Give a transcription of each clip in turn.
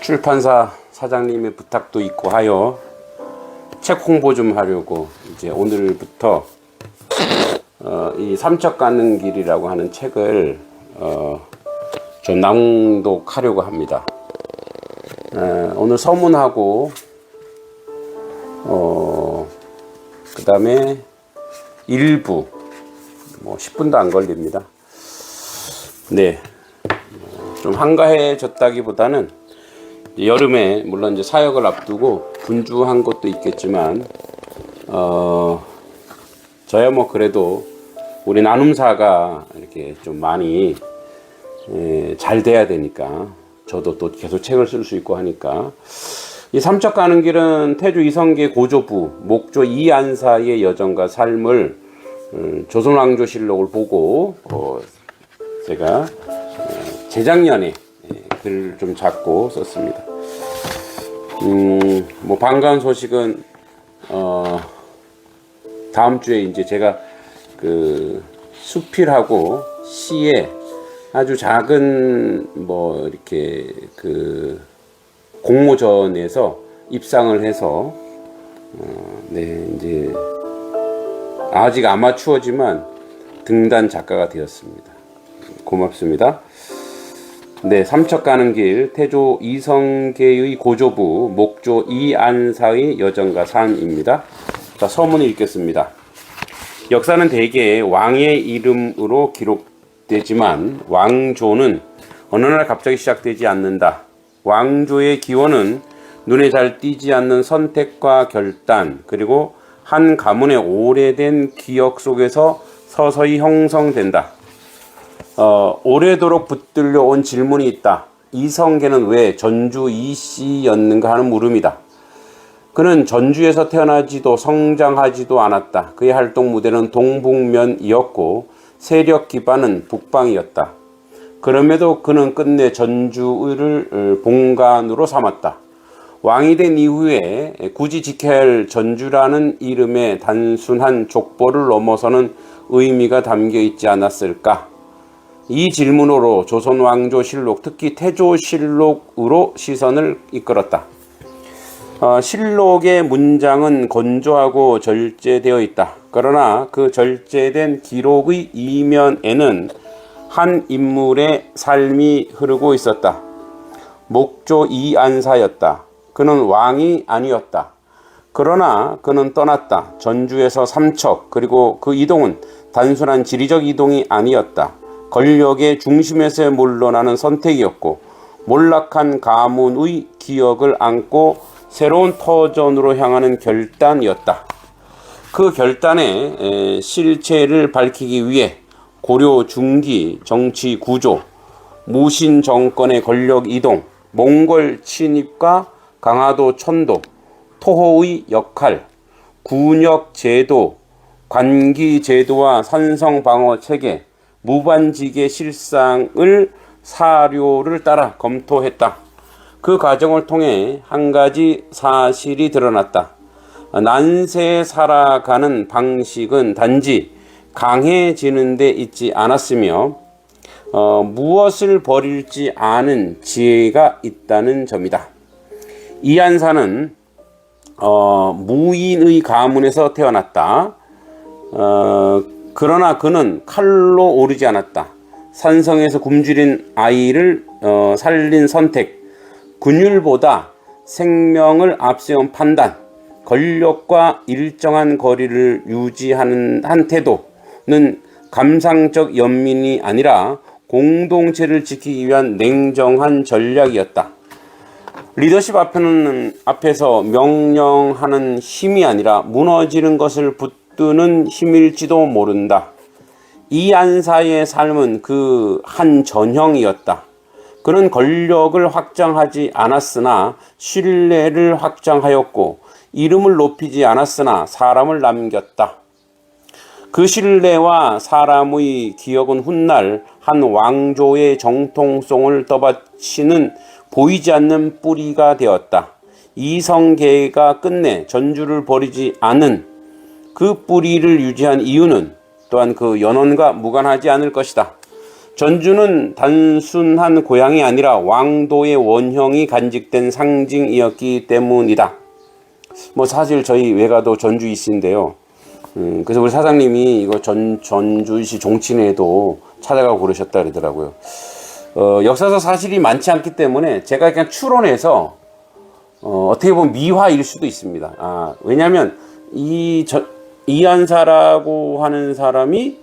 출판사 사장님의 부탁도 있고 하여 책 홍보 좀 하려고 이제 오늘부터 이 삼척 가는 길이라고 하는 책을 좀 낭독하려고 합니다. 오늘 서문하고 그 다음에 일부 뭐 10분도 안 걸립니다. 네, 좀 한가해졌다기보다는 여름에 물론 이제 사역을 앞두고 분주한 것도 있겠지만 저야 뭐 그래도 우리 나눔사가 이렇게 좀 많이 잘 돼야 되니까 저도 또 계속 책을 쓸 수 있고 하니까 이 삼척 가는 길은 태조 이성계 고조부 목조 이안사의 여정과 삶을 조선왕조실록을 보고 제가 재작년에 글을 좀 작고 썼습니다. 뭐 반가운 소식은 다음 주에 이제 제가 그 수필하고 시에 아주 작은 뭐 이렇게 그 공모전에서 입상을 해서 네 이제 아직 아마추어지만 등단 작가가 되었습니다. 고맙습니다. 네, 삼척 가는 길 태조 이성계의 고조부 목조 이안사의 여정과 삶입니다. 자, 서문을 읽겠습니다. 역사는 대개 왕의 이름으로 기록되지만 왕조는 어느 날 갑자기 시작되지 않는다. 왕조의 기원은 눈에 잘 띄지 않는 선택과 결단 그리고 한 가문의 오래된 기억 속에서 서서히 형성된다. 오래도록 붙들려 온 질문이 있다. 이성계는 왜 전주 이씨였는가 하는 물음이다. 그는 전주에서 태어나지도 성장하지도 않았다. 그의 활동 무대는 동북면이었고 세력 기반은 북방이었다. 그럼에도 그는 끝내 전주를 본관으로 삼았다. 왕이 된 이후에 굳이 지켜야 할 전주라는 이름의 단순한 족보를 넘어서는 의미가 담겨 있지 않았을까? 이 질문으로 조선왕조실록, 특히 태조실록으로 시선을 이끌었다. 실록의 문장은 건조하고 절제되어 있다. 그러나 그 절제된 기록의 이면에는 한 인물의 삶이 흐르고 있었다. 목조 이안사였다. 그는 왕이 아니었다. 그러나 그는 떠났다. 전주에서 삼척, 그리고 그 이동은 단순한 지리적 이동이 아니었다. 권력의 중심에서 물러나는 선택이었고 몰락한 가문의 기억을 안고 새로운 터전으로 향하는 결단이었다. 그 결단의 실체를 밝히기 위해 고려 중기 정치 구조, 무신 정권의 권력 이동, 몽골 침입과 강화도 천도, 토호의 역할, 군역 제도, 관기 제도와 산성 방어 체계, 무반직의 실상을 사료를 따라 검토했다. 그 과정을 통해 한 가지 사실이 드러났다. 난세에 살아가는 방식은 단지 강해지는 데 있지 않았으며 무엇을 버릴지 아는 지혜가 있다는 점이다. 이안사는 무인의 가문에서 태어났다. 그러나 그는 칼로 오르지 않았다. 산성에서 굶주린 아이를 살린 선택, 군율보다 생명을 앞세운 판단, 권력과 일정한 거리를 유지하는 한 태도는 감상적 연민이 아니라 공동체를 지키기 위한 냉정한 전략이었다. 리더십 앞에서 명령하는 힘이 아니라 무너지는 것을 붙드는 힘일지도 모른다. 이안사의 삶은 그 한 전형이었다. 그는 권력을 확장하지 않았으나 신뢰를 확장하였고 이름을 높이지 않았으나 사람을 남겼다. 그 신뢰와 사람의 기억은 훗날 한 왕조의 정통성을 떠받치는 보이지 않는 뿌리가 되었다. 이성계가 끝내 전주를 버리지 않은 그 뿌리를 유지한 이유는 또한 그 연원과 무관하지 않을 것이다. 전주는 단순한 고향이 아니라 왕도의 원형이 간직된 상징이었기 때문이다. 뭐 사실 저희 외가도 전주이시인데요. 그래서 우리 사장님이 이거 전주시 종친회도 찾아가고 그러셨다 그러더라고요. 역사적 사실이 많지 않기 때문에 제가 그냥 추론해서 어떻게 보면 미화일 수도 있습니다. 왜냐하면 이한사라고 하는 사람이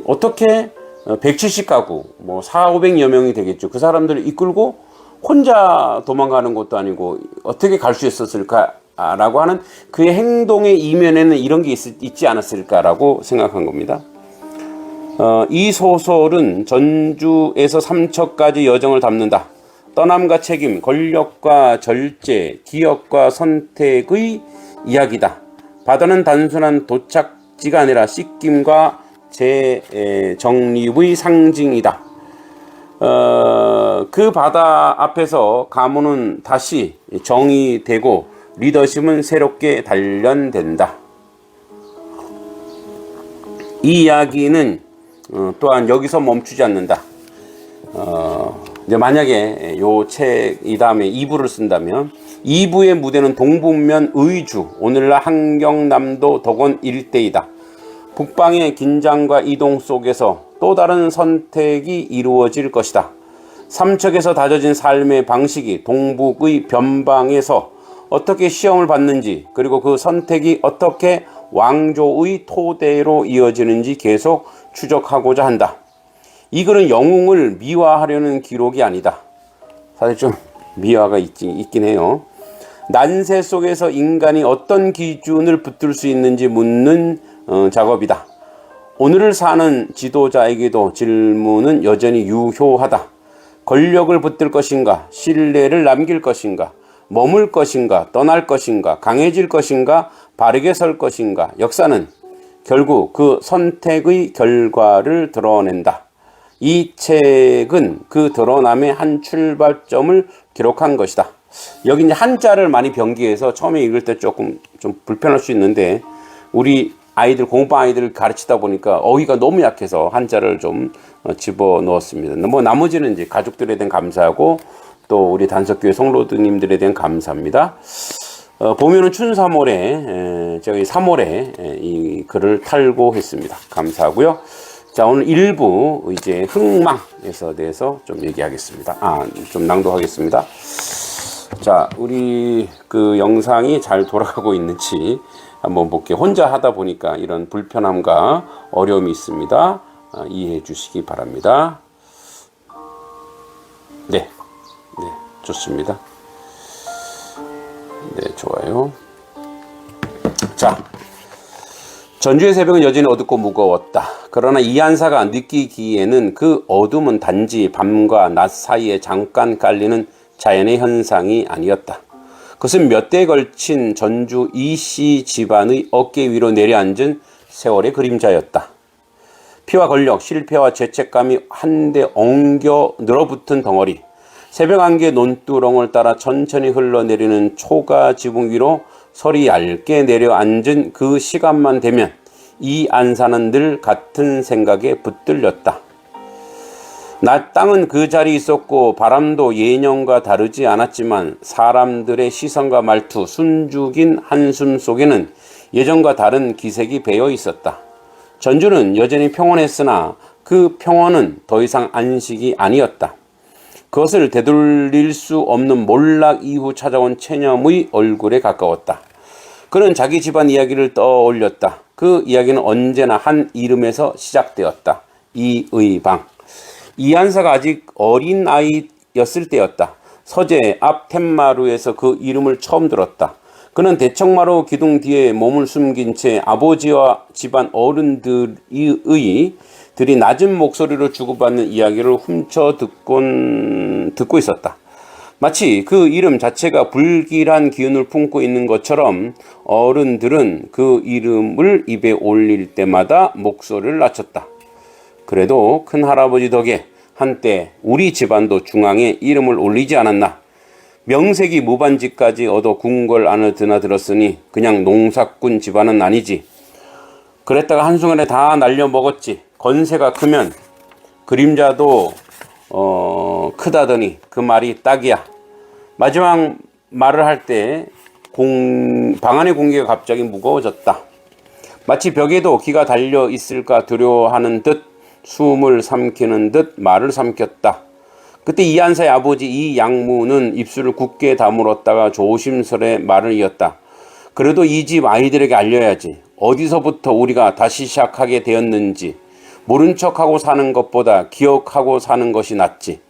어떻게 170가구, 뭐 400~500여 명이 되겠죠. 그 사람들을 이끌고 혼자 도망가는 것도 아니고 어떻게 갈 수 있었을까라고 하는 그의 행동의 이면에는 이런 게 있지 않았을까라고 생각한 겁니다. 이 소설은 전주에서 삼척까지 여정을 담는다. 떠남과 책임, 권력과 절제, 기억과 선택의 이야기다. 바다는 단순한 도착지가 아니라 씻김과 재정립의 상징이다. 그 바다 앞에서 가문은 다시 정의되고 리더십은 새롭게 단련된다. 이 이야기는 또한 여기서 멈추지 않는다. 이제 만약에 요 책 이 다음에 2부를 쓴다면 2부의 무대는 동북면 의주, 오늘날 한경남도 덕원 일대이다. 북방의 긴장과 이동 속에서 또 다른 선택이 이루어질 것이다. 삼척에서 다져진 삶의 방식이 동북의 변방에서 어떻게 시험을 받는지, 그리고 그 선택이 어떻게 왕조의 토대로 이어지는지 계속 추적하고자 한다. 이 글은 영웅을 미화하려는 기록이 아니다. 사실 좀 미화가 있긴 해요. 난세 속에서 인간이 어떤 기준을 붙들 수 있는지 묻는 작업이다. 오늘을 사는 지도자에게도 질문은 여전히 유효하다. 권력을 붙들 것인가? 신뢰를 남길 것인가? 머물 것인가? 떠날 것인가? 강해질 것인가? 바르게 설 것인가? 역사는 결국 그 선택의 결과를 드러낸다. 이 책은 그 드러남의 한 출발점을 기록한 것이다. 여기 이제 한자를 많이 변기해서 처음에 읽을 때 조금 좀 불편할 수 있는데, 우리 아이들, 공부방 아이들을 가르치다 보니까 어휘가 너무 약해서 한자를 좀 집어 넣었습니다. 뭐 나머지는 이제 가족들에 대한 감사하고 또 우리 단석교회 성로드님들에 대한 감사합니다. 보면은 춘 3월에 저희 3월에 이 글을 탈고했습니다. 감사하고요. 자, 오늘 일부 이제 흥망에서 대해서 좀 얘기하겠습니다. 좀 낭독하겠습니다. 자, 우리 그 영상이 잘 돌아가고 있는지 한번 볼게요. 혼자 하다 보니까 이런 불편함과 어려움이 있습니다. 이해해 주시기 바랍니다. 네, 좋습니다. 네, 좋아요. 자, 전주의 새벽은 여전히 어둡고 무거웠다. 그러나 이한사가 느끼기에는 그 어둠은 단지 밤과 낮 사이에 잠깐 깔리는 자연의 현상이 아니었다. 그것은 몇 대에 걸친 전주 이씨 집안의 어깨 위로 내려앉은 세월의 그림자였다. 피와 권력, 실패와 죄책감이 한데 엉겨 늘어붙은 덩어리, 새벽 안개 논두렁을 따라 천천히 흘러내리는 초가 지붕 위로 설이 얇게 내려앉은 그 시간만 되면 이 안사는 늘 같은 생각에 붙들렸다. 낮 땅은 그 자리에 있었고 바람도 예년과 다르지 않았지만 사람들의 시선과 말투, 숨죽인 한숨 속에는 예전과 다른 기색이 배어 있었다. 전주는 여전히 평온했으나 그 평온은 더 이상 안식이 아니었다. 그것을 되돌릴 수 없는 몰락 이후 찾아온 체념의 얼굴에 가까웠다. 그는 자기 집안 이야기를 떠올렸다. 그 이야기는 언제나 한 이름에서 시작되었다. 이의방. 이한사가 아직 어린 아이였을 때였다. 서재 앞 툇마루에서 그 이름을 처음 들었다. 그는 대청마루 기둥 뒤에 몸을 숨긴 채 아버지와 집안 어른들이 낮은 목소리로 주고받는 이야기를 훔쳐 듣고 있었다. 마치 그 이름 자체가 불길한 기운을 품고 있는 것처럼 어른들은 그 이름을 입에 올릴 때마다 목소리를 낮췄다. 그래도 큰 할아버지 덕에 한때 우리 집안도 중앙에 이름을 올리지 않았나. 명색이 무반지까지 얻어 궁궐 안을 드나들었으니 그냥 농사꾼 집안은 아니지. 그랬다가 한순간에 다 날려먹었지. 건세가 크면 그림자도 크다더니 그 말이 딱이야. 마지막 말을 할 때 방 안의 공기가 갑자기 무거워졌다. 마치 벽에도 기가 달려 있을까 두려워하는 듯 숨을 삼키는 듯 말을 삼켰다. 그때 이한사의 아버지 이양무는 입술을 굳게 다물었다가 조심스레 말을 이었다. 그래도 이 집 아이들에게 알려야지. 어디서부터 우리가 다시 시작하게 되었는지 모른 척하고 사는 것보다 기억하고 사는 것이 낫지.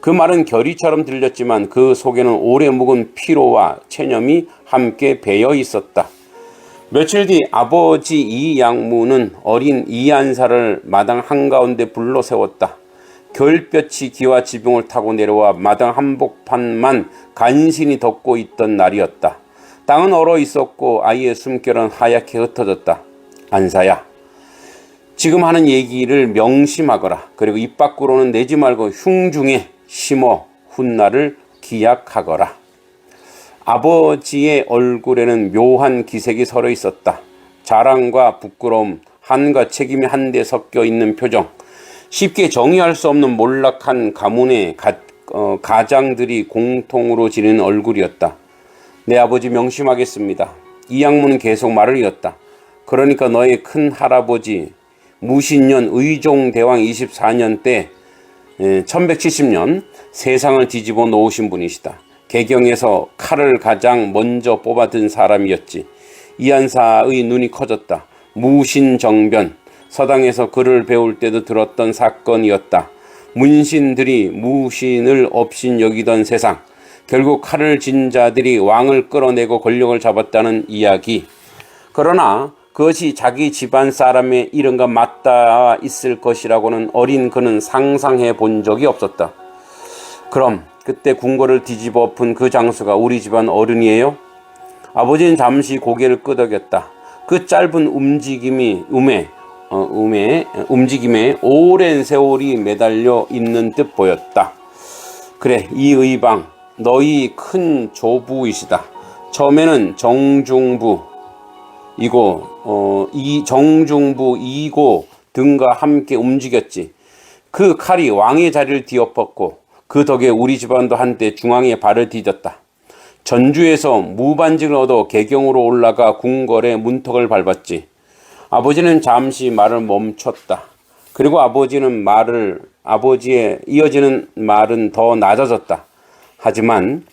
그 말은 결의처럼 들렸지만 그 속에는 오래 묵은 피로와 체념이 함께 배어 있었다. 며칠 뒤 아버지 이양무는 어린 이한사를 마당 한가운데 불러 세웠다. 겨울볕이 기와 지붕을 타고 내려와 마당 한복판만 간신히 덮고 있던 날이었다. 땅은 얼어 있었고 아이의 숨결은 하얗게 흩어졌다. 안사야, 지금 하는 얘기를 명심하거라. 그리고 입 밖으로는 내지 말고 흉중에 심어 훗날을 기약하거라. 아버지의 얼굴에는 묘한 기색이 서려 있었다. 자랑과 부끄러움, 한과 책임이 한데 섞여 있는 표정, 쉽게 정의할 수 없는 몰락한 가문의 가장들이 공통으로 지닌 얼굴이었다. 내 아버지 명심하겠습니다. 이양무는 계속 말을 이었다. 그러니까 너의 큰 할아버지 무신년 의종대왕 24년 때 1170년 세상을 뒤집어 놓으신 분이시다. 개경에서 칼을 가장 먼저 뽑아든 사람이었지. 이한사의 눈이 커졌다. 무신정변, 서당에서 글을 배울 때도 들었던 사건이었다. 문신들이 무신을 업신 여기던 세상, 결국 칼을 진 자들이 왕을 끌어내고 권력을 잡았다는 이야기. 그러나 그것이 자기 집안 사람의 이름과 맞닿아 있을 것이라고는 어린 그는 상상해 본 적이 없었다. 그럼 그때 궁궐을 뒤집어 엎은 그 장수가 우리 집안 어른이에요? 아버지는 잠시 고개를 끄덕였다. 그 짧은 움직임에 오랜 세월이 매달려 있는 듯 보였다. 그래, 이 의방 너희 큰 조부이시다. 처음에는 정중부 등과 함께 움직였지. 그 칼이 왕의 자리를 뒤엎었고 그 덕에 우리 집안도 한때 중앙에 발을 디뎠다. 전주에서 무반직을 얻어 개경으로 올라가 궁궐의 문턱을 밟았지. 아버지는 잠시 말을 멈췄다. 그리고 아버지의 이어지는 말은 더 낮아졌다. 하지만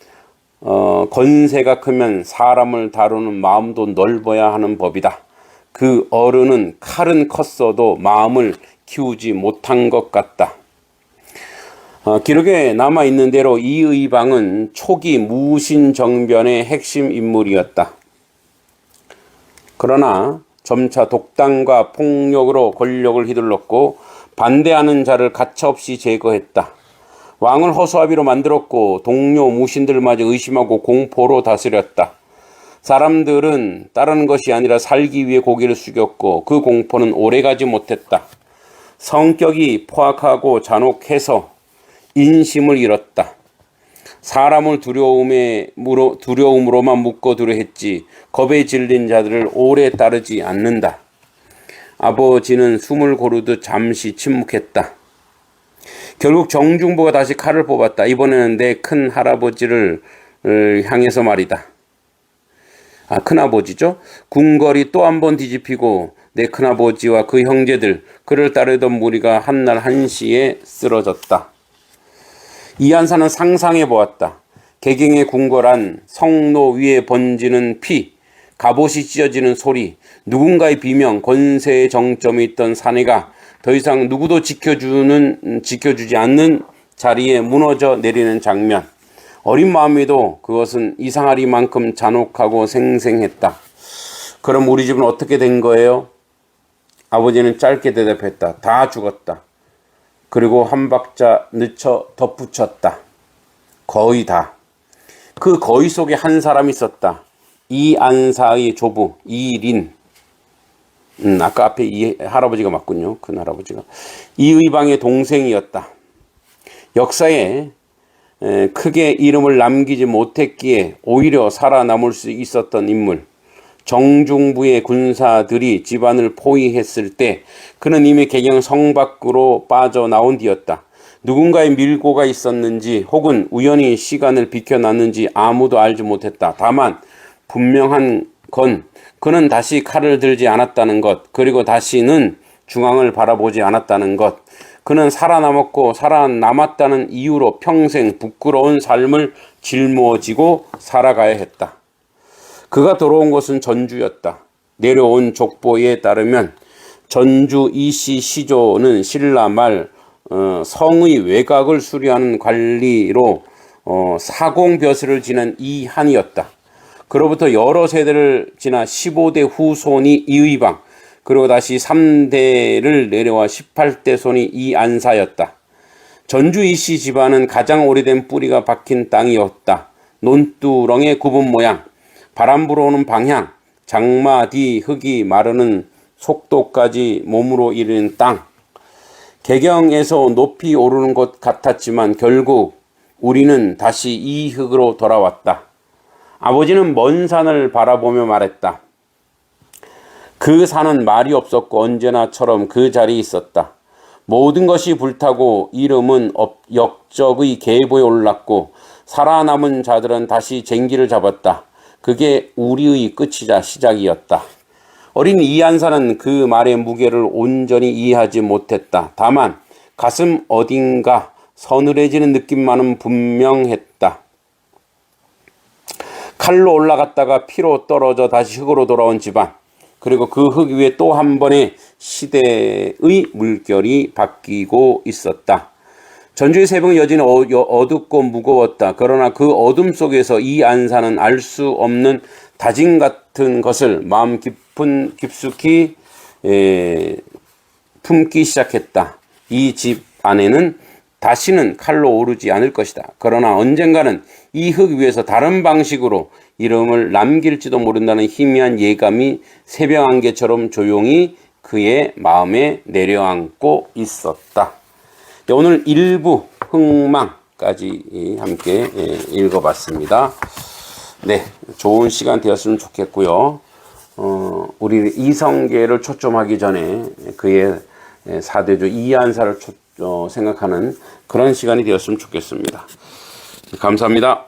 건세가 크면 사람을 다루는 마음도 넓어야 하는 법이다. 그 어른은 칼은 컸어도 마음을 키우지 못한 것 같다. 기록에 남아있는 대로 이의방은 초기 무신정변의 핵심 인물이었다. 그러나 점차 독단과 폭력으로 권력을 휘둘렀고 반대하는 자를 가차없이 제거했다. 왕을 허수아비로 만들었고 동료 무신들마저 의심하고 공포로 다스렸다. 사람들은 다른 것이 아니라 살기 위해 고개를 숙였고 그 공포는 오래가지 못했다. 성격이 포악하고 잔혹해서 인심을 잃었다. 사람을 두려움으로만 묶어두려 했지 겁에 질린 자들을 오래 따르지 않는다. 아버지는 숨을 고르듯 잠시 침묵했다. 결국 정중부가 다시 칼을 뽑았다. 이번에는 내 큰 할아버지를 향해서 말이다. 큰아버지죠. 궁궐이 또 한 번 뒤집히고 내 큰아버지와 그 형제들, 그를 따르던 무리가 한날 한시에 쓰러졌다. 이한사는 상상해 보았다. 개경의 궁궐 안 성로 위에 번지는 피, 갑옷이 찢어지는 소리, 누군가의 비명, 권세의 정점에 있던 사내가 더 이상 누구도 지켜주지 않는 자리에 무너져 내리는 장면. 어린 마음에도 그것은 이상하리만큼 잔혹하고 생생했다. 그럼 우리 집은 어떻게 된 거예요? 아버지는 짧게 대답했다. 다 죽었다. 그리고 한 박자 늦춰 덧붙였다. 거의 다. 그 거의 속에 한 사람이 있었다. 이안사의 조부 이린. 아까 앞에 이 할아버지가 맞군요. 큰 할아버지가. 이의방의 동생이었다. 역사에 크게 이름을 남기지 못했기에 오히려 살아남을 수 있었던 인물. 정중부의 군사들이 집안을 포위했을 때 그는 이미 개경 성 밖으로 빠져나온 뒤였다. 누군가의 밀고가 있었는지 혹은 우연히 시간을 비켜놨는지 아무도 알지 못했다. 다만 분명한 건 그는 다시 칼을 들지 않았다는 것, 그리고 다시는 중앙을 바라보지 않았다는 것. 그는 살아남았고 살아남았다는 이유로 평생 부끄러운 삶을 짊어지고 살아가야 했다. 그가 돌아온 곳은 전주였다. 내려온 족보에 따르면 전주 이씨 시조는 신라 말 성의 외곽을 수리하는 관리로 사공벼슬을 지낸 이한이었다. 그로부터 여러 세대를 지나 15대 후손이 이의방, 그리고 다시 3대를 내려와 18대 손이 이안사였다. 전주 이씨 집안은 가장 오래된 뿌리가 박힌 땅이었다. 논두렁의 구분 모양, 바람 불어오는 방향, 장마 뒤 흙이 마르는 속도까지 몸으로 이르는 땅. 개경에서 높이 오르는 것 같았지만 결국 우리는 다시 이 흙으로 돌아왔다. 아버지는 먼 산을 바라보며 말했다. 그 산은 말이 없었고 언제나처럼 그 자리에 있었다. 모든 것이 불타고 이름은 역적의 계보에 올랐고 살아남은 자들은 다시 쟁기를 잡았다. 그게 우리의 끝이자 시작이었다. 어린 이한사는 그 말의 무게를 온전히 이해하지 못했다. 다만 가슴 어딘가 서늘해지는 느낌만은 분명했다. 칼로 올라갔다가 피로 떨어져 다시 흙으로 돌아온 집안, 그리고 그 흙 위에 또 한 번의 시대의 물결이 바뀌고 있었다. 전주의 새벽은 여전히 어둡고 무거웠다. 그러나 그 어둠 속에서 이 안사는 알 수 없는 다짐 같은 것을 마음 깊숙이 품기 시작했다. 이 집 안에는 다시는 칼로 오르지 않을 것이다. 그러나 언젠가는 이 흙 위에서 다른 방식으로 이름을 남길지도 모른다는 희미한 예감이 새벽 안개처럼 조용히 그의 마음에 내려앉고 있었다. 오늘 1부 흥망까지 함께 읽어봤습니다. 네, 좋은 시간 되었으면 좋겠고요. 우리 이성계를 초점하기 전에 그의 사대주 이한사를 생각하는 그런 시간이 되었으면 좋겠습니다. 감사합니다.